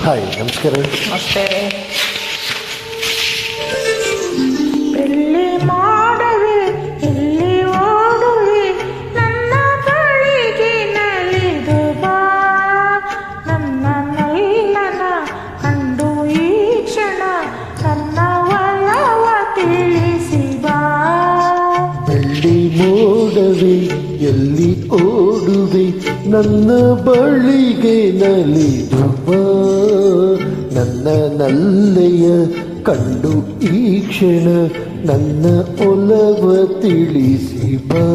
Hi, ನಮಸ್ಕಾರ. ನಮಸ್ತೆ. ಎಲ್ಲಿ ಮಾಡುವೆ, ಎಲ್ಲಿ ಓಡುವೆ, ನನ್ನ ಬಳಿಗೆ ನಲಿದು ಬಾ. ನನ್ನ ನಲ್ಲನ ಕಂಡು ಈ ಕ್ಷಣ ನನ್ನ ಒಲವ ತಿಳಿಸಿ ಬಾ. ಎಲ್ಲಿ ಮೋಡವೆ, ಎಲ್ಲಿ ಓಡುವೆ, ನನ್ನ ಬಳಿಗೆ ನಲಿದು ಬಾ. ನನ್ನ ನಲ್ಲೆಯ ಕಂಡು ಈ ಕ್ಷಣ ನನ್ನ ಒಲವ ತಿಳಿಸಿ ಬಾ.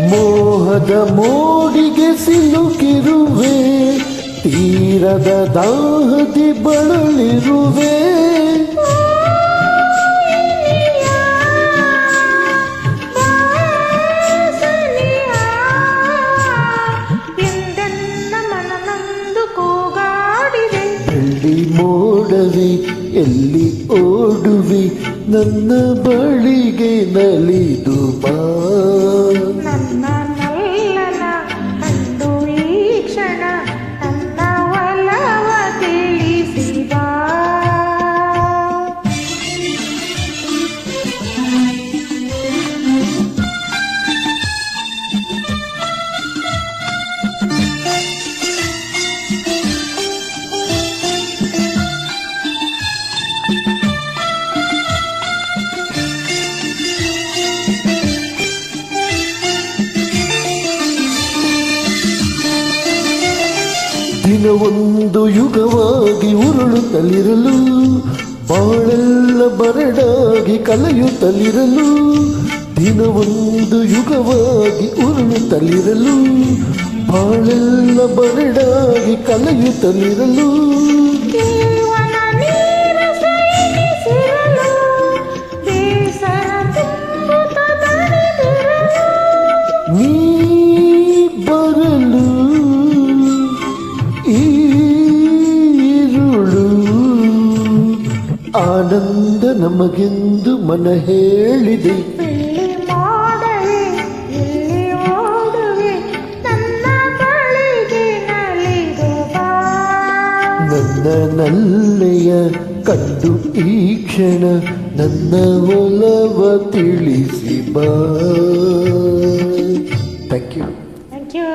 ಮೋಹದ ಮೋಡಿಗೆ ಸಿಲುಕಿರುವೆ, ತೀರದ ದಾಹದಿ ಬಳಲಿರುವೆ. ಎಲ್ಲಿ ಮೋಡವೆ, ಎಲ್ಲಿ ಓಡುವೆ, ನನ್ನ ಬಳಿಗೆ ನಲಿದು ಬಾ. ನನ್ನ ನಲ್ಲನ ಕಂಡು ಈ ಕ್ಷಣ ನನ್ನ ಒಲವ ತಿಳಿಸಿ ಬಾ. ದಿನವೊಂದು ಯುಗವಾಗಿ ಉರುಳುತ್ತಲಿರಲು, ಬಾಳೆಲ್ಲ ಬರಡಾಗಿ ಕಲೆಯುತ್ತಲಿರಲು. ದಿನವೊಂದು ಯುಗವಾಗಿ ಉರುಳುತ್ತಲಿರಲು, ಬಾಳೆಲ್ಲ ಬರಡಾಗಿ ಕಲೆಯುತ್ತಲಿರಲು. ನೀ ಬರಲು ಈರುಳು ಆನಂದ ನಮಗೆಂದು ಮನ ಹೇಳಿದೆ. ಎಲ್ಲಿ ಮಾಡವೆ, ಎಲ್ಲಿ ಓಡುವೆ, ನನ್ನ ಬಳಿಗೆ ನಲಿದು ಬಾ. ನನ್ನ ನಲ್ಲೆಯ ಕಂಡು ಈ ಕ್ಷಣ ನನ್ನ ಒಲವ ತಿಳಿಸಿ ಬಾ. Thank you. Thank you.